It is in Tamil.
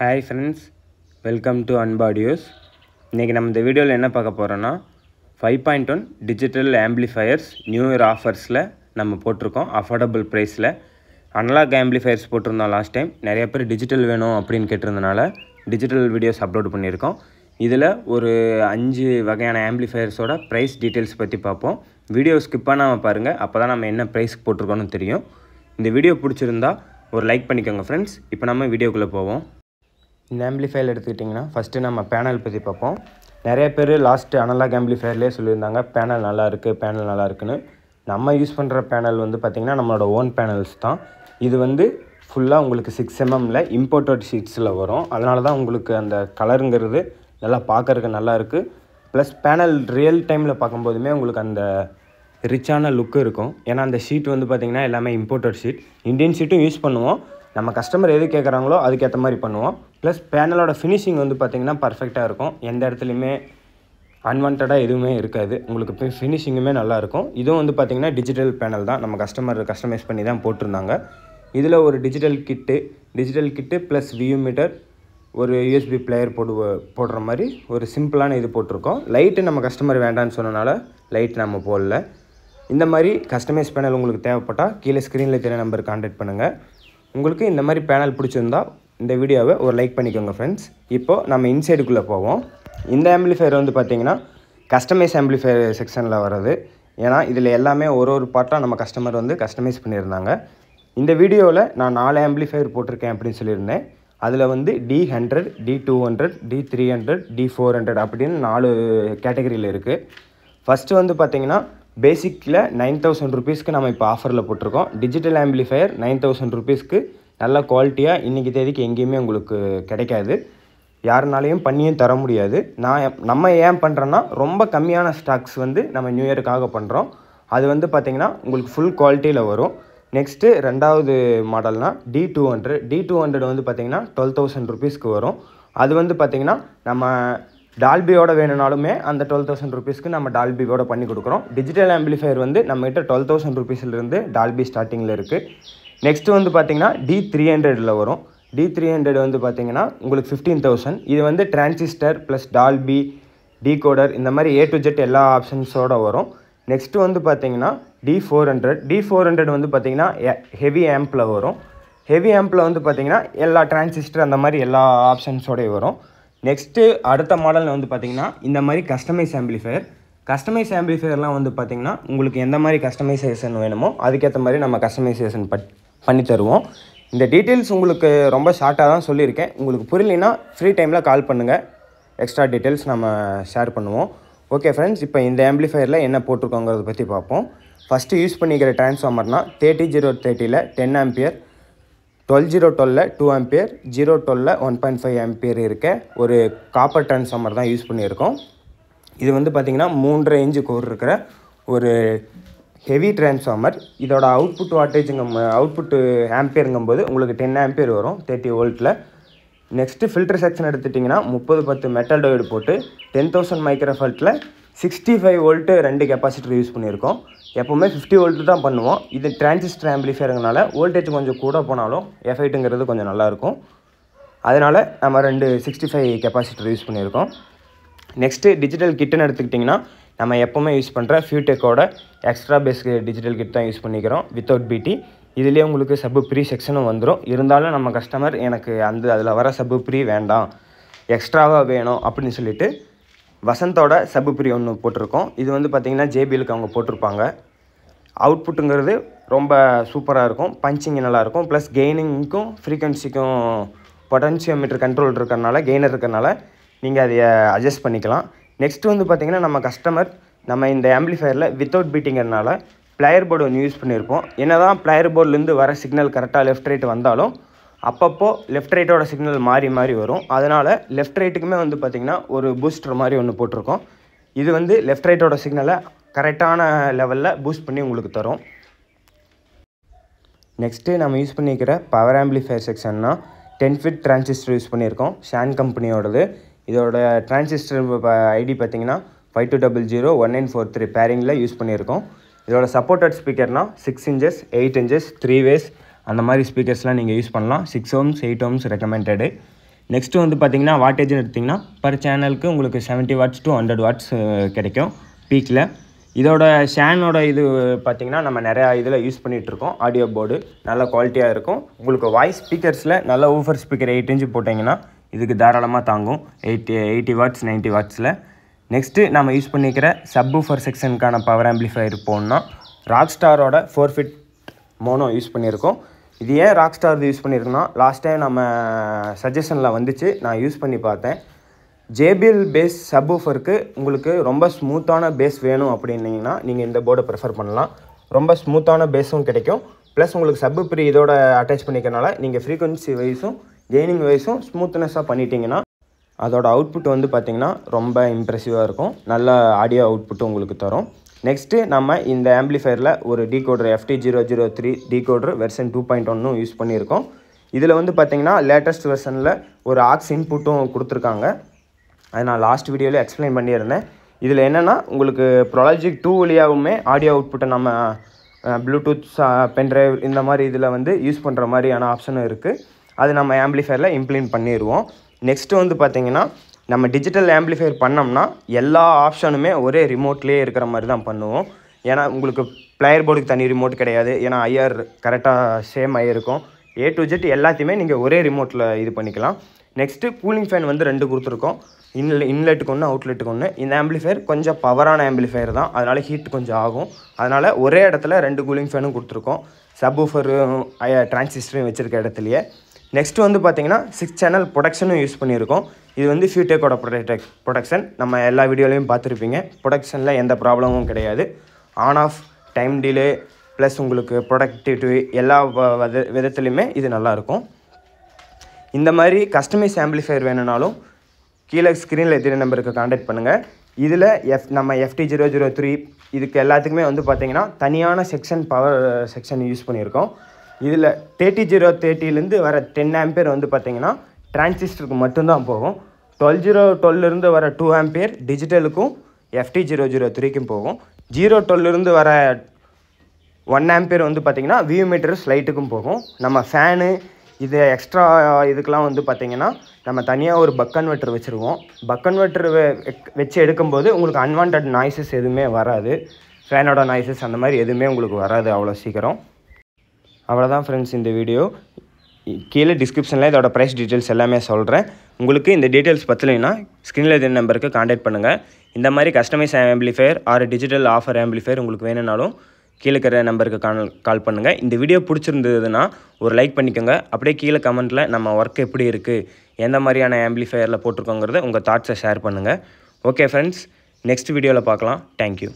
ஹாய் ஃப்ரெண்ட்ஸ், வெல்கம் டு அன்பாடியோஸ். இன்றைக்கி நம்ம இந்த வீடியோவில் என்ன பார்க்க போகிறோன்னா 5.1 டிஜிட்டல் ஆம்பிளிஃபயர்ஸ் நியூ இயர் ஆஃபர்ஸில் நம்ம போட்டிருக்கோம். அஃபோர்டபுள் ப்ரைஸில் அனலாக் ஆம்பிளிஃபயர்ஸ் போட்டிருந்தோம். லாஸ்ட் டைம் நிறைய பேர் டிஜிட்டல் வேணும் அப்படின்னு கேட்டிருந்தனால டிஜிட்டல் வீடியோஸ் அப்லோட் பண்ணியிருக்கோம். இதில் ஒரு 5 வகையான ஆம்பிளிஃபயர்ஸோட ப்ரைஸ் டீட்டெயில்ஸ் பற்றி பார்ப்போம். வீடியோ ஸ்கிப் பண்ணாமல் பாருங்கள், அப்போ தான் நம்ம என்ன ப்ரைஸ்க்கு போட்டிருக்கோன்னு தெரியும். இந்த வீடியோ பிடிச்சிருந்தா ஒரு லைக் பண்ணிக்கோங்க ஃப்ரெண்ட்ஸ். இப்போ நம்ம வீடியோக்குள்ளே போவோம். இந்த ஆம்பிளிஃபயர் எடுத்துக்கிட்டிங்கன்னா ஃபஸ்ட்டு நம்ம பேனல் பற்றி பார்ப்போம். நிறைய பேர் லாஸ்ட்டு அனலாக் ஆம்பிளிஃபயர்லேயே சொல்லியிருந்தாங்க பேனல் நல்லா இருக்குன்னு. நம்ம யூஸ் பண்ணுற பேனல் வந்து பார்த்திங்கன்னா நம்மளோட ஓன் பேனல்ஸ் தான். இது வந்து ஃபுல்லாக உங்களுக்கு 6mm இம்போர்ட்டட் ஷீட்ஸில் வரும். அதனால தான் உங்களுக்கு அந்த கலருங்கிறது நல்லா பார்க்குறதுக்கு நல்லாயிருக்கு. ப்ளஸ் பேனல் ரியல் டைமில் பார்க்கும்போதுமே உங்களுக்கு அந்த ரிச்சான லுக்கு இருக்கும். ஏன்னா அந்த ஷீட் வந்து பார்த்திங்கன்னா எல்லாமே இம்போர்ட்டட் ஷீட். இந்தியன் ஷீட்டும் யூஸ் பண்ணுவோம். நம்ம கஸ்டமர் எது கேட்குறாங்களோ அதுக்கேற்ற மாதிரி பண்ணுவோம். ப்ளஸ் பேனலோட ஃபினிஷிங் வந்து பார்த்திங்கன்னா பர்ஃபெக்டாக இருக்கும். எந்த இடத்துலையுமே அன்வான்டாக எதுவுமே இருக்காது. உங்களுக்கு ஃபினிஷிங்குமே நல்லாயிருக்கும். இதுவும் வந்து பார்த்திங்கன்னா டிஜிட்டல் பேனல் தான். நம்ம கஸ்டமைஸ் பண்ணி தான் போட்டிருந்தாங்க. இதில் ஒரு டிஜிட்டல் கிட்டு ப்ளஸ் வியூ மீட்டர், ஒரு யூஎஸ்பி பிளேயர் போடுற மாதிரி ஒரு சிம்பிளான இது போட்டிருக்கோம். லைட்டு நம்ம கஸ்டமர் வேண்டான்னு சொன்னனால லைட் நம்ம போடல. இந்த மாதிரி கஸ்டமைஸ் பேனல் உங்களுக்கு தேவைப்பட்டால் கீழே ஸ்க்ரீனில் தெரிய நம்பர் கான்டாக்ட் பண்ணுங்கள். உங்களுக்கு இந்த மாதிரி பேனல் பிடிச்சிருந்தா இந்த வீடியோவை ஒரு லைக் பண்ணிக்கோங்க ஃப்ரெண்ட்ஸ். இப்போது நம்ம இன்சைடுக்குள்ளே போவோம். இந்த ஆம்பிளிஃபயர் வந்து பார்த்திங்கன்னா கஸ்டமைஸ் ஆம்பிளிஃபயர் செக்ஷனில் வர்றது. ஏன்னா இதில் எல்லாமே ஒரு பார்ட்டாக நம்ம கஸ்டமர் வந்து கஸ்டமைஸ் பண்ணியிருந்தாங்க. இந்த வீடியோவில் நான் 4 ஆம்பிளிஃபயர் போட்டிருக்கேன் அப்படின்னு சொல்லியிருந்தேன். அதில் வந்து D100, D200, D300, D400 அப்படின்னு 4 கேட்டகரியில் இருக்குது. ஃபஸ்ட்டு வந்து பார்த்திங்கன்னா பேசிக்கில் 9000 ருபீஸ்க்கு நம்ம இப்போ ஆஃபரில் போட்டிருக்கோம். டிஜிட்டல் ஆம்பிளிஃபயர் 9000 ருபீஸ்க்கு நல்ல குவாலிட்டியாக இன்றைக்கி தேதிக்கு எங்கேயுமே உங்களுக்கு கிடைக்காது. யாருனாலையும் பண்ணியும் தர முடியாது. நம்ம ஏன் பண்ணுறோன்னா ரொம்ப கம்மியான ஸ்டாக்ஸ் வந்து நம்ம நியூ இயருக்காக பண்ணுறோம். அது வந்து பார்த்திங்கன்னா உங்களுக்கு ஃபுல் குவாலிட்டியில் வரும். நெக்ஸ்ட்டு 2வது மாடல்னால் D200 வந்து பார்த்திங்கன்னா 12000 ருபீஸ்க்கு வரும். அது வந்து பார்த்திங்கன்னா நம்ம டால்பியோட வேணுனாலுமே அந்த 12000 ருபீஸ்க்கு நம்ம டால்பியோட பண்ணி கொடுக்குறோம். டிஜிட்டல் ஆம்பிளிஃபயர் வந்து நம்மகிட்ட 12000 ருபீஸ்லேருந்து டால்பி ஸ்டார்டிங்கில் இருக்குது. நெக்ஸ்ட்டு வந்து பார்த்திங்கன்னா D300 வரும். D300 வந்து பார்த்திங்கன்னா உங்களுக்கு 15000. இது வந்து டிரான்சிஸ்டர் ப்ளஸ் டால்பி, டீகோடர் இந்த மாதிரி A to Z எல்லா ஆப்ஷன்ஸோடு வரும். நெக்ஸ்ட்டு வந்து பார்த்திங்கன்னா D400 வந்து பார்த்திங்கன்னா ஹெவி ஆம்பில் வரும். ஹெவி ஆம்பில் வந்து பார்த்திங்கன்னா எல்லா டிரான்சிஸ்டர் அந்த மாதிரி எல்லா ஆப்ஷன்ஸோடய வரும். நெக்ஸ்ட்டு அடுத்த மாடலில் வந்து பார்த்திங்கன்னா இந்த மாதிரி கஸ்டமைஸ் ஆம்பிளிஃபயர்லாம் வந்து பார்த்திங்கன்னா உங்களுக்கு எந்த மாதிரி கஸ்டமைசேஷன் வேணுமோ அதுக்கேற்ற மாதிரி நம்ம கஸ்டமைசேஷன் பண்ணி தருவோம். இந்த டீட்டெயில்ஸ் உங்களுக்கு ரொம்ப ஷார்ட்டாக தான் சொல்லியிருக்கேன். உங்களுக்கு புரியலைன்னா ஃப்ரீ டைமில் கால் பண்ணுங்கள். எக்ஸ்ட்ரா டீட்டெயில்ஸ் நம்ம ஷேர் பண்ணுவோம். ஓகே ஃப்ரெண்ட்ஸ், இப்போ இந்த ஆம்பிளிஃபயரில் என்ன போட்டிருக்கோங்கிறத பற்றி பார்ப்போம். ஃபஸ்ட்டு யூஸ் பண்ணிக்கிற டிரான்ஸ்ஃபார்மர்னால் 30-030 10 ஆம்பியர், 12-012 2 ஆம்பியர், 012 1.5 ஆம்பியர் இருக்க ஒரு காப்பர் டிரான்ஸ்ஃபார்மர் தான் யூஸ் பண்ணியிருக்கோம். இது வந்து பார்த்திங்கன்னா 3.5 இன்ச்சு கோர் இருக்கிற ஒரு ஹெவி டிரான்ஸ்ஃபார்மர். இதோட அவுட்புட்டு ஆம்பியருங்கும்போது உங்களுக்கு 10 ஆம்பியர் வரும் 30 வோல்ட்டில். நெக்ஸ்ட்டு ஃபில்டர் செக்ஷன் எடுத்துட்டிங்கன்னா 30-10 மெட்டல் டயோடு போட்டு 10000 மைக்ரோஃபால்ட்டில் 65 வோல்ட்டு 2 கெப்பாசிட்டர் யூஸ் பண்ணியிருக்கோம். எப்போவுமே 50 வோல்ட்டு தான் பண்ணுவோம். இது டிரான்சிஸ்டர் ஆம்பிளிஃபயருங்கனால வோல்டேஜ் கொஞ்சம் கூட போனாலும் எஃபெக்ட்டுங்கிறது கொஞ்சம் நல்லாயிருக்கும். அதனால் நம்ம 2 65 கெப்பாசிட்டர் யூஸ் பண்ணியிருக்கோம். நெக்ஸ்ட்டு டிஜிட்டல் கிட்டுன்னு எடுத்துக்கிட்டிங்கன்னா நம்ம எப்போவுமே யூஸ் பண்ணுற ஃபியூடெக்கோட எக்ஸ்ட்ரா பேஸ்க்கு டிஜிட்டல் கிட் தான் யூஸ் பண்ணிக்கிறோம் வித்தவுட் பிடி. இதுலேயே உங்களுக்கு சப்பு ப்ரீ செக்ஷனும் வந்துடும். இருந்தாலும் நம்ம கஸ்டமர் எனக்கு அதில் வர சப்பு ப்ரீ வேண்டாம், எக்ஸ்ட்ராவாக வேணும் அப்படின்னு சொல்லிட்டு வசந்தோட சப்பு ப்ரீ ஒன்று போட்டிருக்கோம். இது வந்து பார்த்திங்கன்னா JBLக்கு அவங்க போட்டிருப்பாங்க. அவுட்புட்டுங்கிறது ரொம்ப சூப்பராக இருக்கும், பஞ்சிங் நல்லாயிருக்கும். ப்ளஸ் கெய்னிங்க்கும் ஃப்ரீக்வன்சிக்கும் பொட்டன்சியோமீட்டர் கண்ட்ரோல் இருக்கிறனால, கெய்னர் இருக்கிறனால நீங்கள் அதை அட்ஜஸ்ட் பண்ணிக்கலாம். நெக்ஸ்ட்டு வந்து பார்த்திங்கன்னா நம்ம கஸ்டமர் நம்ம இந்த ஆம்பிளிஃபயரில் வித்தவுட் பீட்டிங்கிறனால பிளேயர் போர்டு ஒன்று யூஸ் பண்ணியிருப்போம். என்ன தான் பிளேயர் போர்ட்லேருந்து வர சிக்னல் கரெக்டாக லெஃப்ட் ரைட் வந்தாலும் அப்பப்போ லெஃப்ட் ரைட்டோட சிக்னல் மாறி வரும். அதனால் லெஃப்ட் ரைட்டுக்குமே வந்து பார்த்திங்கன்னா ஒரு பூஸ்டர் மாதிரி ஒன்று போட்டிருக்கோம். இது வந்து லெஃப்ட் ரைட்டோட சிக்னலை கரெக்டான லெவலில் பூஸ்ட் பண்ணி உங்களுக்கு தரும். நெக்ஸ்ட்டு நம்ம யூஸ் பண்ணிக்கிற பவர் ஆம்பிளிஃபயர் செக்ஷன்னா 10 feet டிரான்சிஸ்டர் யூஸ் பண்ணியிருக்கோம். ஷான் கம்பெனியோடது. இதோட டிரான்சிஸ்டர் ஐடி பார்த்திங்கன்னா 52001943 பேரிங்கில் யூஸ் பண்ணியிருக்கோம். இதோட சப்போர்ட்டட் ஸ்பீக்கர்னால் 6 inches 8 inches 3 ways அந்த மாதிரி ஸ்பீக்கர்ஸ்லாம் நீங்கள் யூஸ் பண்ணலாம். 6 ohms 8 ohms ரெக்கமெண்டடு. நெக்ஸ்ட்டு வந்து பார்த்திங்கன்னா வாட்டேஜ்னு எடுத்திங்கன்னா பர் சேனலுக்கு உங்களுக்கு 70 வாட்ஸ் to 100 வாட்ஸ் கிடைக்கும் பீக்கில். இதோட ஷேனோட இது பார்த்திங்கன்னா நம்ம நிறையா இதில் யூஸ் பண்ணிகிட்ருக்கோம். ஆடியோ போர்டு நல்ல குவாலிட்டியாக இருக்கும். உங்களுக்கு வாய்ஸ் ஸ்பீக்கர்ஸில் நல்ல ஊஃபர் ஸ்பீக்கர் 8 inch போட்டிங்கன்னா இதுக்கு தாராளமாக தாங்கும் 80 வாட்ஸ் 90 வாட்ஸில். நெக்ஸ்ட்டு நம்ம யூஸ் பண்ணிக்கிற சப்வூஃபர் செக்ஷனுக்கான பவர் ஆம்பிளிஃபையர் போகணுன்னா ராக்ஸ்டாரோட 4 feet மோனோ யூஸ் பண்ணியிருக்கோம். இது ஏன் ராக்ஸ்டார் யூஸ் பண்ணியிருக்கோன்னா லாஸ்ட் டைம் நம்ம சஜஷனில் வந்துச்சு, நான் யூஸ் பண்ணி பார்த்தேன். JBL பேஸ் சப்வூஃபருக்கு உங்களுக்கு ரொம்ப ஸ்மூத்தான பேஸ் வேணும் அப்படின்னீங்கன்னா நீங்கள் இந்த போர்டை ப்ரிஃபர் பண்ணலாம். ரொம்ப ஸ்மூத்தான பேஸும் கிடைக்கும். ப்ளஸ் உங்களுக்கு சப்வூஃபர் இதோட அட்டாச் பண்ணிக்கிறனால நீங்கள் ஃப்ரீக்வன்சி வைஸும் கெய்னிங் வைஸும் ஸ்மூத்னஸாக பண்ணிட்டீங்கன்னா அதோட அவுட்புட் வந்து பார்த்திங்கன்னா ரொம்ப இம்ப்ரெசிவாக இருக்கும். நல்ல ஆடியோ அவுட்புட்டும் உங்களுக்கு தரும். நெக்ஸ்ட்டு நம்ம இந்த ஆம்பிளிஃபையரில் ஒரு decoder FT003 decoder version 2.1 use பண்ணியிருக்கோம். இதில் வந்து பார்த்திங்கன்னா லேட்டஸ்ட் வெர்ஷனில் ஒரு ஆக்ஸ் இன்புட்டும் கொடுத்துருக்காங்க. அதை நான் லாஸ்ட் வீடியோவில் எக்ஸ்பிளைன் பண்ணியிருந்தேன். இதில் என்னென்னா உங்களுக்கு ப்ரொலாஜிக் 2 வழியாகவுமே ஆடியோ அவுட்புட்டை நம்ம ப்ளூடூத் பென்ட்ரைவ் இந்த மாதிரி இதில் வந்து யூஸ் பண்ணுற மாதிரியான ஆப்ஷனும் இருக்குது. அது நம்ம ஆம்பிளிஃபையரில் இம்ப்ளிமெண்ட் பண்ணிடுவோம். நெக்ஸ்ட்டு வந்து பார்த்திங்கன்னா நம்ம டிஜிட்டல் ஆம்பிளிஃபையர் பண்ணோம்னா எல்லா ஆப்ஷனுமே ஒரே ரிமோட்லேயே இருக்கிற மாதிரி தான் பண்ணுவோம். ஏன்னா உங்களுக்கு பிளேயர் போர்டுக்கு தனி ரிமோட் கிடையாது. ஏன்னா ஐஆர் கரெக்டாக சேம் ஆகிருக்கும். A to Z எல்லாத்தையுமே நீங்கள் ஒரே ரிமோட்டில் இது பண்ணிக்கலாம். நெக்ஸ்ட்டு கூலிங் ஃபேன் வந்து 2 கொடுத்துருக்கோம். இன்லெட்டுக்கு ஒன்று அவுட்லெட்டுக்கு ஒன்று. இந்த ஆம்பிளிஃபையர் கொஞ்சம் பவரான ஆம்பிளிஃபையர் தான், அதனால் ஹீட் கொஞ்சம் ஆகும். அதனால் ஒரே இடத்துல 2 கூலிங் ஃபேனும் கொடுத்துருக்கோம். சப்வூஃபரும் டிரான்சிஸ்டரையும் வச்சுருக்க இடத்துலையே. நெக்ஸ்ட்டு வந்து பார்த்திங்கன்னா 6 channel ப்ரொடக்ஷனும் யூஸ் பண்ணியிருக்கோம். இது வந்து ஃபியூடெக்கோட ப்ரொடக்ஷன் நம்ம எல்லா வீடியோலையும் பார்த்துருப்பீங்க. ப்ரொடக்ஷனில் எந்த ப்ராப்ளமும் கிடையாது. On off time delay plus உங்களுக்கு ப்ரொடக்டிவிட்டி எல்லா விதத்துலையுமே இது நல்லாயிருக்கும். இந்த மாதிரி கஸ்டமைஸ் ஆம்பிளிஃபையர் வேணும்னாலும் கீழே ஸ்க்ரீனில் தெரிய நம்பருக்கு கான்டாக்ட் பண்ணுங்கள். இதில் நம்ம FT003 இதுக்கு எல்லாத்துக்குமே வந்து பார்த்திங்கன்னா தனியான செக்ஷன் பவர் செக்ஷன் யூஸ் பண்ணியிருக்கோம். இதில் 3030லேருந்து வர 10 ஆம்பியர் வந்து பார்த்திங்கன்னா டிரான்சிஸ்டருக்கு மட்டும்தான் போகும். 12-012லேருந்து வர 2 ஆம்பியர் டிஜிட்டலுக்கும் FT003க்கும் போகும். 012லேருந்து வர 1 ஆம்பியர் வந்து பார்த்திங்கன்னா வியூ மீட்டர்ஸ் லைட்டுக்கும் போகும். நம்ம ஃபேனு இது எக்ஸ்ட்ரா இதுக்கெலாம் வந்து பார்த்திங்கன்னா நம்ம தனியாக ஒரு பக் கன்வெர்ட்டர் வச்சுருவோம். பக் கன்வெர்ட்டர் வச்சு எடுக்கும்போது உங்களுக்கு அன்வான்ட் நாய்ஸஸ் எதுவுமே வராது. ஃபேனோட நாய்ஸஸ் அந்த மாதிரி எதுவுமே உங்களுக்கு வராது அவ்வளோ சீக்கிரம். அவ்வளோதான் ஃப்ரெண்ட்ஸ் இந்த வீடியோ. கீழே டிஸ்கிரிப்ஷனில் இதோட ப்ரைஸ் டீட்டெயில்ஸ் எல்லாமே சொல்கிறேன். உங்களுக்கு இந்த டீட்டெயில்ஸ் பற்றலைன்னா ஸ்க்ரீனில் இருக்க நம்பருக்கு கான்டாக்ட் பண்ணுங்கள். இந்த மாதிரி customize amplifier or digital offer amplifier உங்களுக்கு வேணும்னாலும் கீழே இருக்கிற நம்பருக்கு கால் பண்ணுங்கள். இந்த வீடியோ பிடிச்சிருந்ததுன்னா ஒரு லைக் பண்ணிக்கோங்க. அப்படியே கீழே கமெண்ட்டில் நம்ம ஒர்க் எப்படி இருக்குது, எந்த மாதிரியான ஆம்பிளிஃபையரில் போட்டிருக்கோங்கிறத உங்கள் தாட்ஸை ஷேர் பண்ணுங்கள். ஓகே ஃப்ரெண்ட்ஸ், நெக்ஸ்ட் வீடியோவில் பார்க்கலாம். தேங்க்யூ.